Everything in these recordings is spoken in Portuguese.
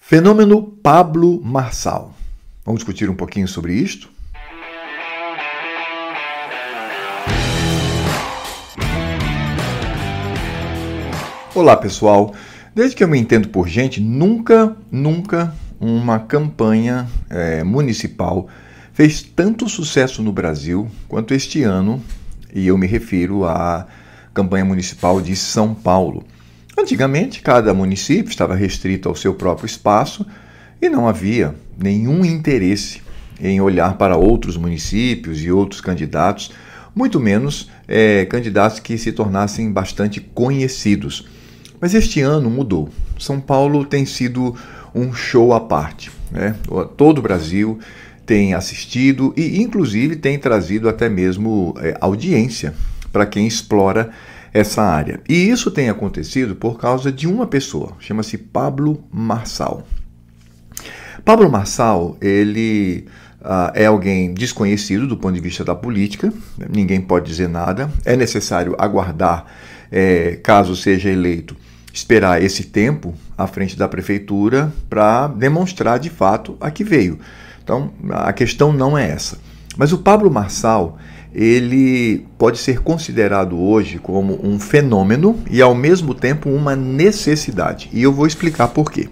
Fenômeno Pablo Marçal. Vamos discutir um pouquinho sobre isto? Olá, pessoal. Desde que eu me entendo por gente, nunca uma campanha municipal fez tanto sucesso no Brasil quanto este ano, e eu me refiro à campanha municipal de São Paulo. Antigamente, cada município estava restrito ao seu próprio espaço e não havia nenhum interesse em olhar para outros municípios e outros candidatos, muito menos candidatos que se tornassem bastante conhecidos. Mas este ano mudou. São Paulo tem sido um show à parte, né? Todo o Brasil tem assistido e, inclusive, tem trazido até mesmo audiência para quem explora essa área. E isso tem acontecido por causa de uma pessoa, chama-se Pablo Marçal. Pablo Marçal, ele é alguém desconhecido do ponto de vista da política, ninguém pode dizer nada, é necessário aguardar, caso seja eleito, esperar esse tempo à frente da prefeitura para demonstrar de fato a que veio. Então, a questão não é essa. Mas o Pablo Marçal, ele pode ser considerado hoje como um fenômeno e, ao mesmo tempo, uma necessidade. E eu vou explicar por quê.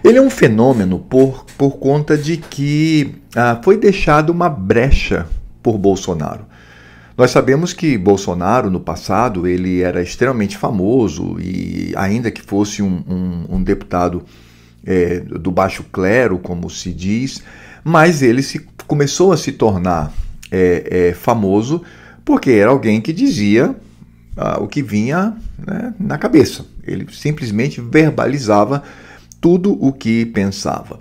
Ele é um fenômeno por conta de que foi deixada uma brecha por Bolsonaro. Nós sabemos que Bolsonaro, no passado, ele era extremamente famoso e, ainda que fosse um deputado do baixo clero, como se diz, mas ele começou a se tornar famoso porque era alguém que dizia o que vinha, né, na cabeça. Ele simplesmente verbalizava tudo o que pensava.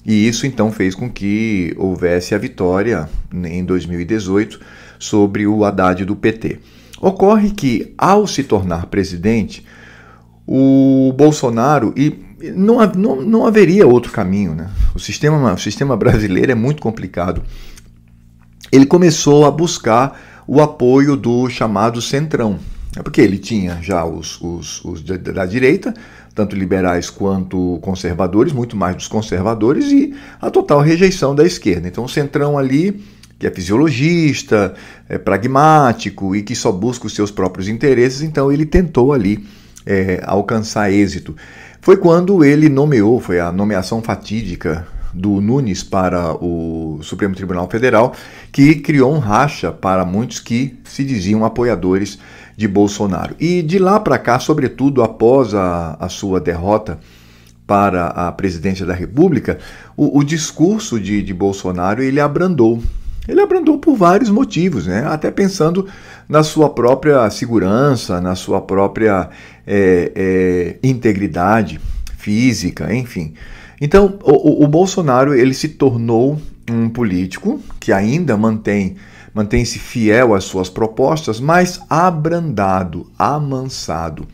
E isso então fez com que houvesse a vitória em 2018 sobre o Haddad do PT. Ocorre que, ao se tornar presidente, o Bolsonaro, e não haveria outro caminho, né? O sistema brasileiro é muito complicado. Ele começou a buscar o apoio do chamado Centrão, porque ele tinha já os da direita, tanto liberais quanto conservadores, muito mais dos conservadores, e a total rejeição da esquerda. Então o Centrão ali, que é fisiologista, é pragmático e que só busca os seus próprios interesses, então ele tentou ali alcançar êxito. Foi quando ele nomeou, foi a nomeação fatídica do Nunes para o Supremo Tribunal Federal, que criou um racha para muitos que se diziam apoiadores de Bolsonaro. E de lá para cá, sobretudo após a sua derrota para a presidência da República, o discurso de Bolsonaro ele abrandou. Ele abrandou por vários motivos, né? Até pensando na sua própria segurança, na sua própria integridade física, enfim. Então, o Bolsonaro ele se tornou um político que ainda mantém-se fiel às suas propostas, mas abrandado, amansado.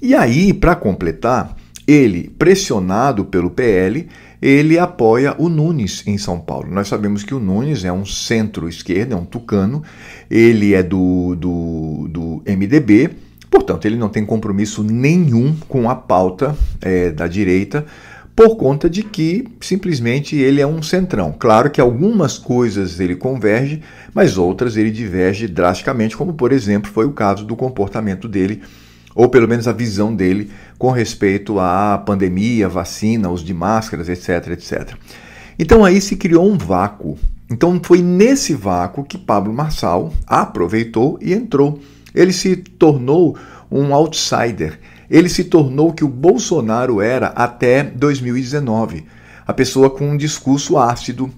E aí, para completar, ele, pressionado pelo PL, ele apoia o Nunes em São Paulo. Nós sabemos que o Nunes é um centro-esquerda, é um tucano, ele é do MDB, portanto, ele não tem compromisso nenhum com a pauta da direita, por conta de que simplesmente ele é um centrão. Claro que algumas coisas ele converge, mas outras ele diverge drasticamente, como por exemplo foi o caso do comportamento dele, ou pelo menos a visão dele com respeito à pandemia, vacina, uso de máscaras, etc, etc. Então aí se criou um vácuo. Então foi nesse vácuo que Pablo Marçal aproveitou e entrou. Ele se tornou um outsider. Ele se tornou o que o Bolsonaro era até 2019. A pessoa com um discurso ácido,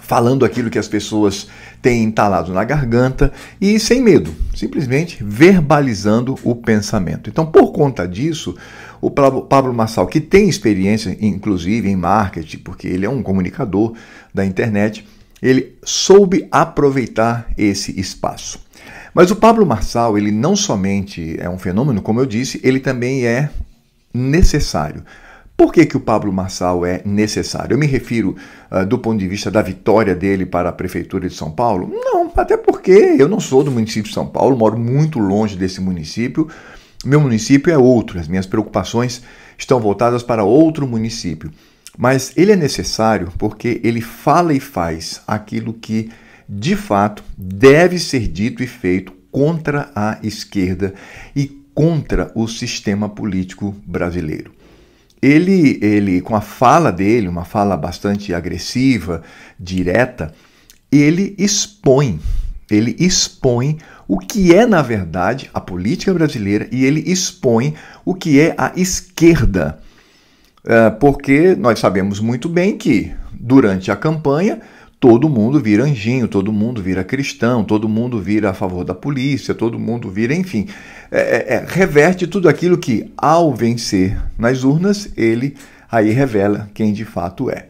falando aquilo que as pessoas têm entalado na garganta e sem medo, simplesmente verbalizando o pensamento. Então, por conta disso, o Pablo Marçal, que tem experiência, inclusive, em marketing, porque ele é um comunicador da internet, ele soube aproveitar esse espaço. Mas o Pablo Marçal, ele não somente é um fenômeno, como eu disse, ele também é necessário. Por que o Pablo Marçal é necessário? Eu me refiro do ponto de vista da vitória dele para a Prefeitura de São Paulo? Não, até porque eu não sou do município de São Paulo, moro muito longe desse município, Meu município é outro, as minhas preocupações estão voltadas para outro município. Mas ele é necessário porque ele fala e faz aquilo que, de fato, deve ser dito e feito contra a esquerda e contra o sistema político brasileiro. Ele, com a fala dele, uma fala bastante agressiva, direta, ele expõe o que é, na verdade, a política brasileira e ele expõe o que é a esquerda. Porque nós sabemos muito bem que, durante a campanha, todo mundo vira anjinho, todo mundo vira cristão, todo mundo vira a favor da polícia, todo mundo vira, enfim, reverte tudo aquilo que, ao vencer nas urnas, ele aí revela quem de fato é.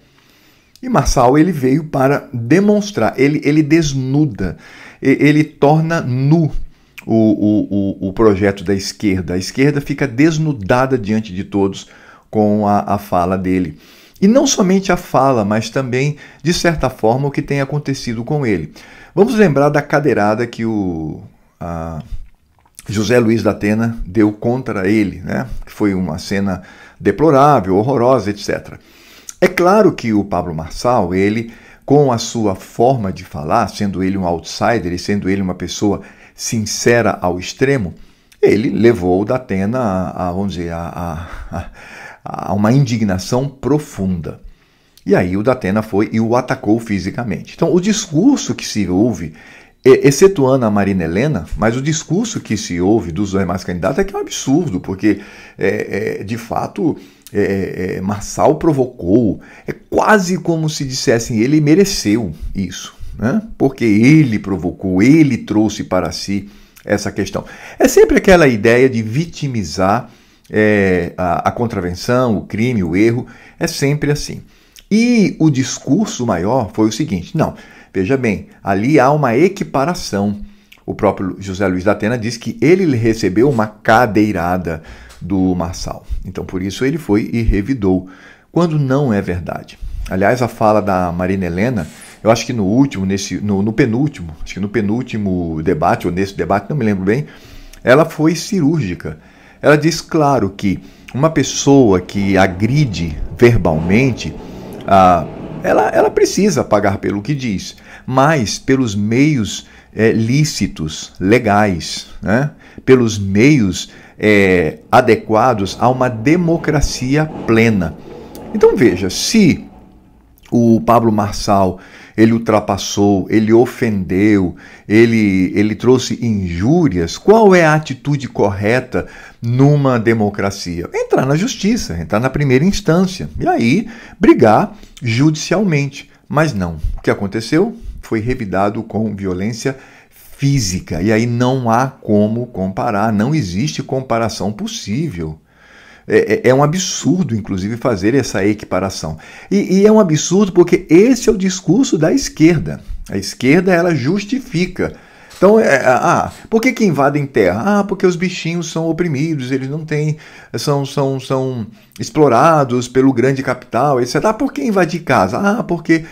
E Marçal, ele veio para demonstrar, ele desnuda, ele torna nu o projeto da esquerda. A esquerda fica desnudada diante de todos com a fala dele. E não somente a fala, mas também, de certa forma, o que tem acontecido com ele. Vamos lembrar da cadeirada que o José Luiz da Atena deu contra ele, né? Que foi uma cena deplorável, horrorosa, etc. É claro que o Pablo Marçal, ele, com a sua forma de falar, sendo ele um outsider e sendo ele uma pessoa sincera ao extremo, ele levou o da Atena vamos dizer, a uma indignação profunda. E aí o da Atena foi e o atacou fisicamente. Então, o discurso que se ouve, excetuando a Marina Helena, mas o discurso que se ouve dos demais candidatos é que é um absurdo, porque, de fato, Marçal provocou. É quase como se dissessem, ele mereceu isso, né? Porque ele provocou, ele trouxe para si essa questão. É sempre aquela ideia de vitimizar a contravenção, o crime, o erro, é sempre assim. E o discurso maior foi o seguinte, não, veja bem, ali há uma equiparação. O próprio José Luiz da Atena diz que ele recebeu uma cadeirada do Marçal. Então, por isso ele foi e revidou, quando não é verdade. Aliás, a fala da Marina Helena, eu acho que no penúltimo debate, ou nesse debate, não me lembro bem, ela foi cirúrgica. Ela diz, claro, que uma pessoa que agride verbalmente, ela precisa pagar pelo que diz, mas pelos meios lícitos, legais, né? Pelos meios adequados a uma democracia plena. Então veja, se o Pablo Marçal, ele ultrapassou, ele ofendeu, ele trouxe injúrias, qual é a atitude correta numa democracia? Entrar na justiça, entrar na primeira instância e aí brigar judicialmente. Mas não, o que aconteceu foi revidado com violência física e aí não há como comparar, não existe comparação possível. É um absurdo, inclusive, fazer essa equiparação. E é um absurdo porque esse é o discurso da esquerda. A esquerda, ela justifica. Então, por que invadem terra? Porque os bichinhos são oprimidos, eles não têm, são explorados pelo grande capital, etc. Por que invadir casa? Porque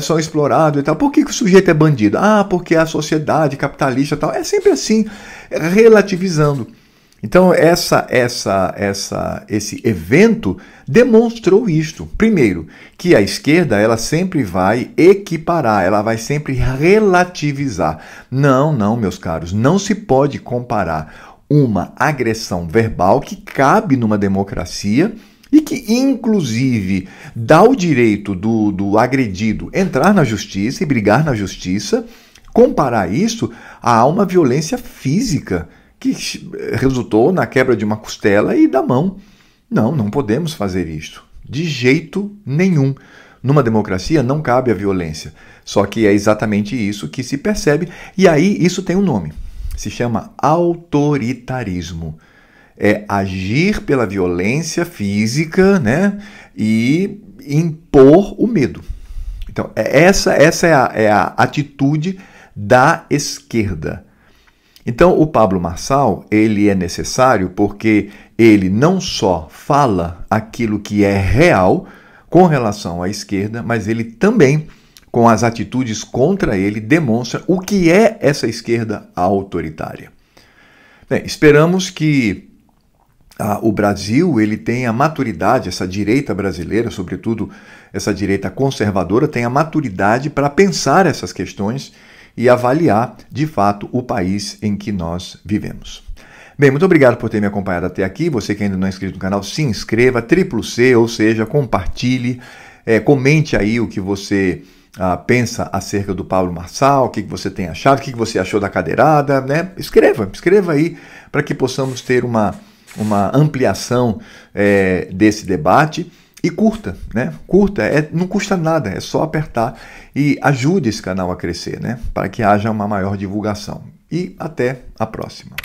são explorados e tal. Por que o sujeito é bandido? Porque a sociedade capitalista e tal. É sempre assim, relativizando. Então, esse evento demonstrou isto. Primeiro, que a esquerda ela sempre vai equiparar, ela vai sempre relativizar. Não, meus caros, não se pode comparar uma agressão verbal que cabe numa democracia e que, inclusive, dá o direito do agredido entrar na justiça e brigar na justiça, comparar isso a uma violência física que resultou na quebra de uma costela e da mão. Não podemos fazer isso. De jeito nenhum. Numa democracia não cabe a violência. Só que é exatamente isso que se percebe. E aí isso tem um nome. Se chama autoritarismo. É agir pela violência física, né? E impor o medo. Então, essa é a atitude da esquerda. Então, o Pablo Marçal, ele é necessário porque ele não só fala aquilo que é real com relação à esquerda, mas ele também, com as atitudes contra ele, demonstra o que é essa esquerda autoritária. Bem, esperamos que o Brasil ele tem a maturidade, essa direita brasileira, sobretudo essa direita conservadora, tem a maturidade para pensar essas questões e avaliar, de fato, o país em que nós vivemos. Bem, muito obrigado por ter me acompanhado até aqui. Você que ainda não é inscrito no canal, se inscreva, CCC, ou seja, compartilhe, comente aí o que você pensa acerca do Pablo Marçal, o que você tem achado, o que você achou da cadeirada, né? Escreva aí para que possamos ter uma ampliação desse debate. E curta, né? Curta, não custa nada, é só apertar e ajude esse canal a crescer, né? Para que haja uma maior divulgação. E até a próxima.